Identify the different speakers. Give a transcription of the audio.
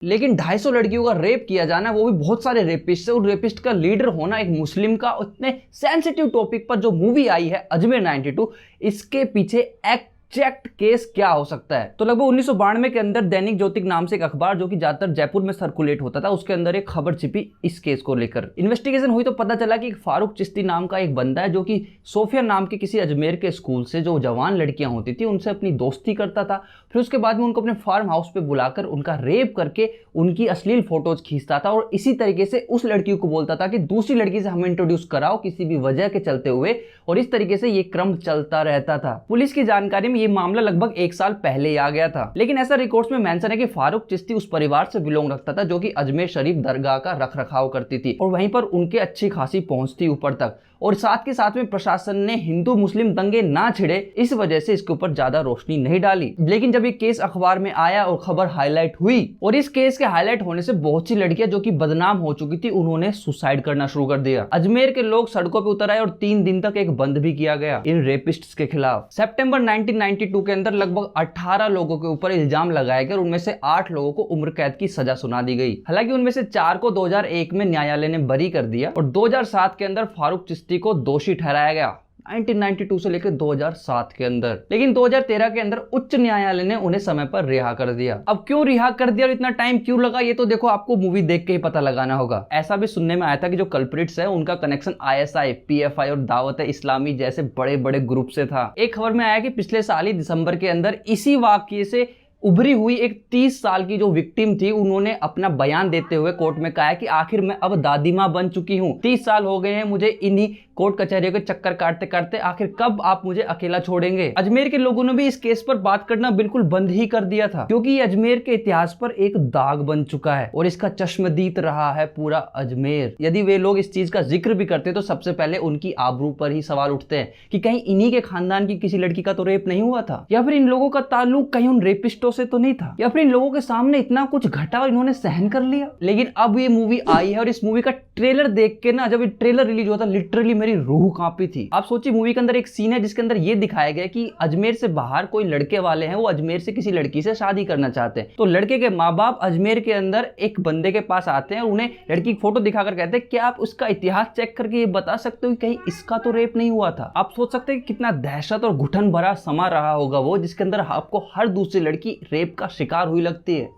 Speaker 1: लेकिन 250 लड़कियों का रेप किया जाना, वो भी बहुत सारे रेपिस्ट से, और रेपिस्ट का लीडर होना एक मुस्लिम का, उतने सेंसिटिव टॉपिक पर जो मूवी आई है अजमेर 92, इसके पीछे एग्जैक्ट केस क्या हो सकता है। तो लगभग 1992 के अंदर दैनिक ज्योतिक नाम से एक अखबार जो कि ज्यादातर जयपुर में सर्कुलेट होता था, उसके अंदर एक खबर छिपी इस केस को लेकर। इन्वेस्टिगेशन हुई तो पता चला कि फारूक चिश्ती नाम का एक बंदा है जो कि सोफिया नाम के किसी अजमेर के स्कूल से जो जवान लड़कियां होती थी उनसे अपनी दोस्ती करता था। फिर उसके बाद में उनको अपने फार्म हाउस पे बुलाकर उनका रेप करके उनकी अश्लील फोटोज खींचता था, और इसी तरीके से उस लड़की को बोलता था कि दूसरी लड़की से हमें इंट्रोड्यूस कराओ किसी भी वजह के चलते हुए, और इस तरीके से ये क्रम चलता रहता था। पुलिस की जानकारी में ये मामला लगभग 1 साल पहले ही आ गया था, लेकिन ऐसा रिकॉर्ड्स में मेंशन है कि फारूक चिश्ती उस परिवार से बिलोंग रखता था जो कि अजमेर शरीफ दरगाह का रख रखाव करती थी, और वहीं पर उनके अच्छी खासी पहुंच थी ऊपर तक। और साथ के साथ में प्रशासन ने हिंदू मुस्लिम दंगे ना छिड़े इस वजह से इसके ऊपर ज्यादा रोशनी नहीं डाली। लेकिन जब ये केस अखबार में आया और खबर हाईलाइट हुई, और इस केस के हाईलाइट होने से बहुत सी लड़कियां जो कि बदनाम हो चुकी थी उन्होंने सुसाइड करना शुरू कर दिया। अजमेर के लोग सड़कों पे उतर आए और 3 दिन तक एक बंद भी किया गया इन रेपिस्ट्स के खिलाफ। सितंबर 1992 के अंदर लगभग 18 लोगों के ऊपर इल्जाम लगाए गए और उनमें से 8 लोगों को उम्र कैद की सजा सुना दी गई। हालांकि उनमें से 4 को 2001 में न्यायालय ने बरी कर दिया और 2007 के अंदर फारूक चिश्ती को दोषी ठहराया गया 1992 से लेकर 2007 के अंदर। लेकिन 2013 के अंदर उच्च न्यायालय ने उन्हें समय पर रिहा कर दिया। अब क्यों रिहा कर दिया और इतना टाइम क्यों लगा, ये तो देखो आपको मूवी देख के ही पता लगाना होगा। ऐसा भी सुनने में आया था कि जो कल्प्रिट्स है उनका कनेक्शन ISI, PFI और दावत इस्लामी जैसे बड़े बड़े ग्रुप से था। एक खबर में आया कि पिछले साल ही दिसंबर के अंदर इसी वाकये से उभरी हुई एक 30 साल की जो विक्टिम थी, उन्होंने अपना बयान देते हुए कोर्ट में कहा कि आखिर मैं अब दादी माँ बन चुकी हूँ, 30 साल हो गए हैं मुझे इन्हीं कोर्ट कचहरियों के चक्कर काटते काटते, आखिर कब आप मुझे अकेला छोड़ेंगे। अजमेर के लोगों ने भी इस केस पर बात करना बिल्कुल बंद ही कर दिया था, क्योंकि ये अजमेर के इतिहास पर एक दाग बन चुका है और इसका चश्मदीद रहा है पूरा अजमेर। यदि वे लोग इस चीज का जिक्र भी करते तो सबसे पहले उनकी आबरू पर ही सवाल उठते हैं कि कहीं इन्हीं के खानदान की किसी लड़की का तो रेप नहीं हुआ था, या फिर इन लोगों का ताल्लुक कहीं उन रेपिस्टों से तो नहीं था, या फिर इन लोगों के सामने इतना कुछ घटा और इन्होंने सहन कर लिया। लेकिन अब ये मूवी आई है और इस मूवी का ट्रेलर देख के ना, जब ये ट्रेलर रिलीज हुआ था, लिटरली मेरी रूह कांपी थी। आप सोचिए मूवी के अंदर एक सीन है जिसके अंदर ये दिखाया गया कि अजमेर से बाहर कोई लड़के वाले हैं, वो अजमेर से किसी लड़की से शादी करना चाहते हैं। तो लड़के के माँ बाप अजमेर के अंदर एक बंदे के पास आते हैं और उन्हें लड़की की फोटो दिखाकर कहते हैं क्या आप उसका इतिहास चेक करके ये बता सकते हो कि कहीं इसका तो रेप नहीं हुआ था। आप सोच सकते हैं कि कितना दहशत और घुटन भरा समा रहा होगा वो, जिसके अंदर आपको हर दूसरी लड़की रेप का शिकार हुई लगती है।